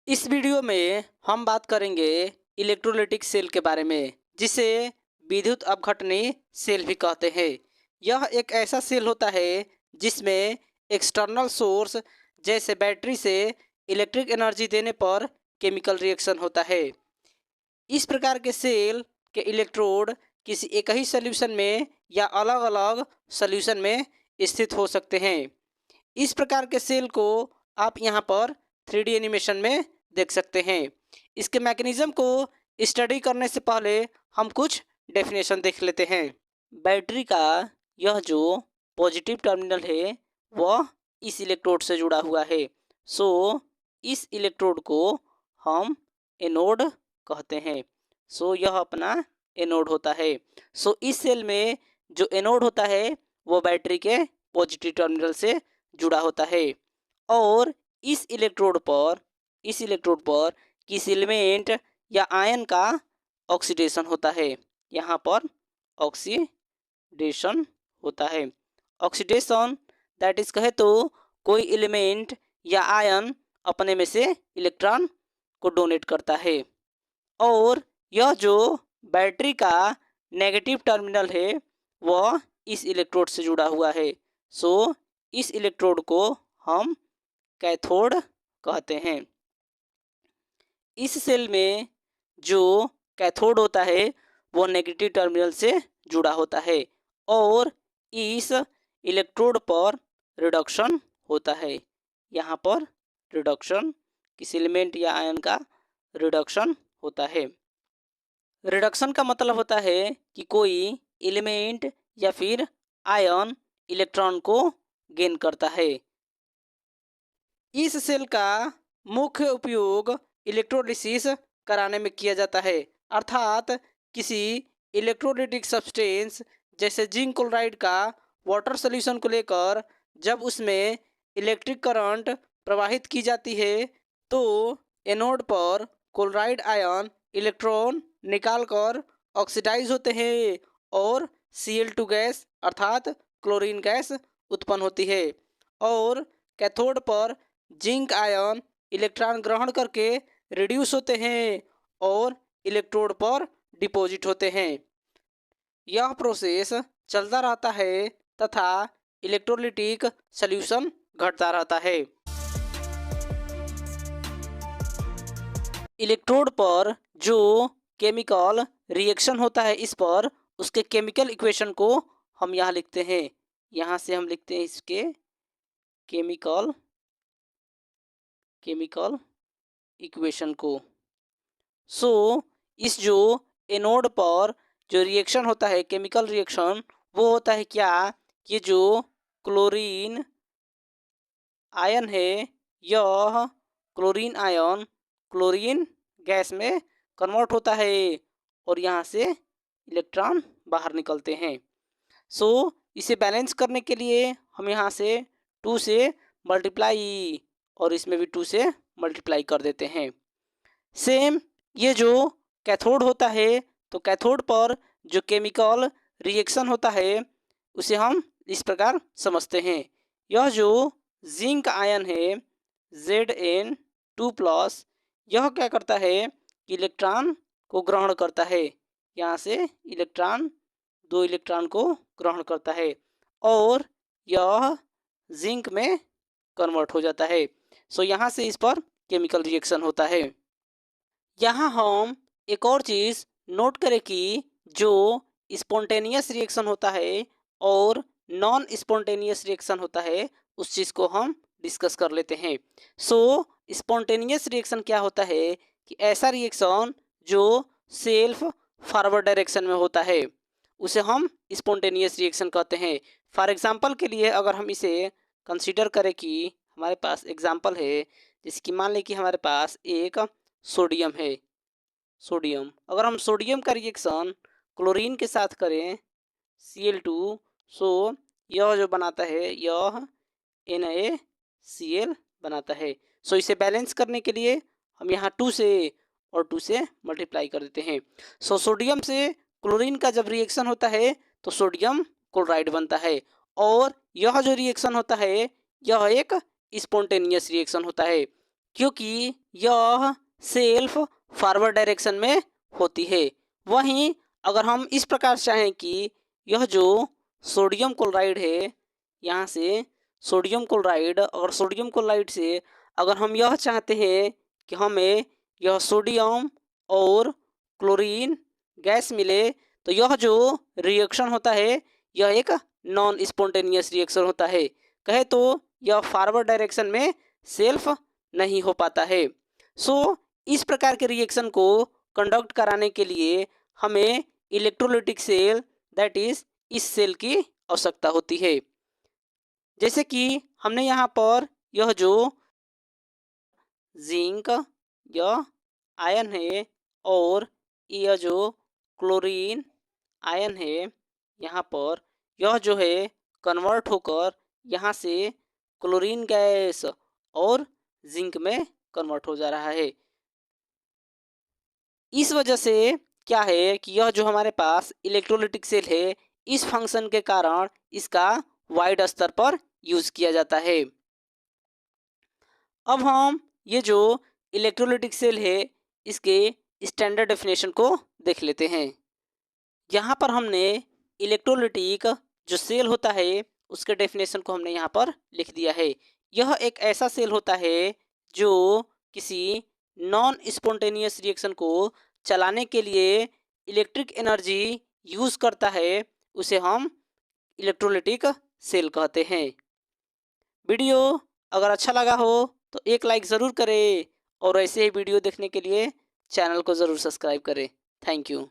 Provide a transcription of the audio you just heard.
इस वीडियो में हम बात करेंगे इलेक्ट्रोलाइटिक सेल के बारे में, जिसे विद्युत अपघटनी सेल भी कहते हैं। यह एक ऐसा सेल होता है जिसमें एक्सटर्नल सोर्स जैसे बैटरी से इलेक्ट्रिक एनर्जी देने पर केमिकल रिएक्शन होता है। इस प्रकार के सेल के इलेक्ट्रोड किसी एक ही सॉल्यूशन में या अलग अलग सॉल्यूशन में स्थित हो सकते हैं। इस प्रकार के सेल को आप यहाँ पर 3D एनिमेशन में देख सकते हैं। इसके मैकेनिज्म को स्टडी करने से पहले हम कुछ डेफिनेशन देख लेते हैं। बैटरी का यह जो पॉजिटिव टर्मिनल है वह इस इलेक्ट्रोड से जुड़ा हुआ है। सो इस इलेक्ट्रोड को हम एनोड कहते हैं। सो यह अपना एनोड होता है। सो इस सेल में जो एनोड होता है वो बैटरी के पॉजिटिव टर्मिनल से जुड़ा होता है। और इस इलेक्ट्रोड पर किसी एलिमेंट या आयन का ऑक्सीडेशन होता है। यहाँ पर ऑक्सीडेशन होता है। ऑक्सीडेशन दैट इज कहे तो कोई एलिमेंट या आयन अपने में से इलेक्ट्रॉन को डोनेट करता है। और यह जो बैटरी का नेगेटिव टर्मिनल है वह इस इलेक्ट्रोड से जुड़ा हुआ है। सो इस इलेक्ट्रोड को हम कैथोड कहते हैं। इस सेल में जो कैथोड होता है वो नेगेटिव टर्मिनल से जुड़ा होता है और इस इलेक्ट्रोड पर रिडक्शन होता है। यहाँ पर रिडक्शन किसी एलिमेंट या आयन का रिडक्शन होता है। रिडक्शन का मतलब होता है कि कोई एलिमेंट या फिर आयन इलेक्ट्रॉन को गेन करता है। इस सेल का मुख्य उपयोग इलेक्ट्रोलिसिस कराने में किया जाता है, अर्थात किसी इलेक्ट्रोलाइटिक सब्सटेंस जैसे जिंक क्लोराइड का वाटर सॉल्यूशन को लेकर जब उसमें इलेक्ट्रिक करंट प्रवाहित की जाती है तो एनोड पर क्लोराइड आयन इलेक्ट्रॉन निकालकर ऑक्सीडाइज होते हैं और Cl2 गैस अर्थात क्लोरीन गैस उत्पन्न होती है। और कैथोड पर जिंक आयन इलेक्ट्रॉन ग्रहण करके रिड्यूस होते हैं और इलेक्ट्रोड पर डिपॉजिट होते हैं। यह प्रोसेस चलता रहता है तथा इलेक्ट्रोलाइटिक सॉल्यूशन घटता रहता है। इलेक्ट्रोड पर जो केमिकल रिएक्शन होता है इस पर उसके केमिकल इक्वेशन को हम यहाँ लिखते हैं। यहाँ से हम लिखते हैं इसके केमिकल इक्वेशन को। सो इस जो एनोड पर जो रिएक्शन होता है केमिकल रिएक्शन वो होता है क्या, ये जो क्लोरीन आयन है यह क्लोरीन आयन क्लोरीन गैस में कन्वर्ट होता है और यहाँ से इलेक्ट्रॉन बाहर निकलते हैं। सो इसे बैलेंस करने के लिए हम यहाँ से 2 से मल्टीप्लाई और इसमें भी 2 से मल्टीप्लाई कर देते हैं। सेम ये जो कैथोड होता है तो कैथोड पर जो केमिकल रिएक्शन होता है उसे हम इस प्रकार समझते हैं। यह जो जिंक आयन है Zn2+, यह क्या करता है कि इलेक्ट्रॉन को ग्रहण करता है। यहाँ से इलेक्ट्रॉन 2 इलेक्ट्रॉन को ग्रहण करता है और यह जिंक में कन्वर्ट हो जाता है। सो यहाँ से इस पर केमिकल रिएक्शन होता है। यहाँ हम एक और चीज़ नोट करें कि जो स्पॉन्टेनियस रिएक्शन होता है और नॉन स्पॉन्टेनियस रिएक्शन होता है उस चीज़ को हम डिस्कस कर लेते हैं। सो स्पॉन्टेनियस रिएक्शन क्या होता है कि ऐसा रिएक्शन जो सेल्फ फॉरवर्ड डायरेक्शन में होता है उसे हम स्पॉन्टेनियस रिएक्शन कहते हैं। फॉर एग्जांपल के लिए अगर हम इसे कंसीडर करें कि हमारे पास एग्जांपल है, जैसे कि मान लें कि हमारे पास एक सोडियम है। सोडियम अगर हम सोडियम का रिएक्शन क्लोरीन के साथ करें Cl2, सो यह जो बनाता है यह NaCl बनाता है। सो इसे बैलेंस करने के लिए हम यहाँ 2 से और 2 से मल्टीप्लाई कर देते हैं। सो सोडियम से क्लोरीन का जब रिएक्शन होता है तो सोडियम क्लोराइड बनता है और यह जो रिएक्शन होता है यह एक स्पॉन्टेनियस रिएक्शन होता है। क्योंकि यह सेल्फ फॉरवर्ड डायरेक्शन में होती है। वहीं अगर हम इस प्रकार चाहें कि यह जो सोडियम क्लोराइड है, यहाँ से सोडियम क्लोराइड और सोडियम क्लोराइड से अगर हम यह चाहते हैं कि हमें यह सोडियम और क्लोरीन गैस मिले, तो यह जो रिएक्शन होता है यह एक नॉन स्पॉन्टेनियस रिएक्शन होता है। कहे तो यह फॉरवर्ड डायरेक्शन में सेल्फ नहीं हो पाता है। सो इस प्रकार के रिएक्शन को कंडक्ट कराने के लिए हमें इलेक्ट्रोलिटिक सेल दैट इज इस सेल की आवश्यकता होती है। जैसे कि हमने यहाँ पर यह जो जिंक यह आयन है और यह जो क्लोरीन आयन है, यहाँ पर यह जो है कन्वर्ट होकर यहाँ से क्लोरीन गैस और जिंक में कन्वर्ट हो जा रहा है। इस वजह से क्या है कि यह जो हमारे पास इलेक्ट्रोलिटिक सेल है, इस फंक्शन के कारण इसका वाइड स्तर पर यूज किया जाता है। अब हम ये जो इलेक्ट्रोलिटिक सेल है इसके स्टैंडर्ड डेफिनेशन को देख लेते हैं। यहाँ पर हमने इलेक्ट्रोलिटिक जो सेल होता है उसके डेफिनेशन को हमने यहाँ पर लिख दिया है। यह एक ऐसा सेल होता है जो किसी नॉन स्पॉन्टेनियस रिएक्शन को चलाने के लिए इलेक्ट्रिक एनर्जी यूज करता है, उसे हम इलेक्ट्रोलिटिक सेल कहते हैं। वीडियो अगर अच्छा लगा हो तो एक लाइक ज़रूर करें और ऐसे ही वीडियो देखने के लिए चैनल को ज़रूर सब्सक्राइब करें। Thank you.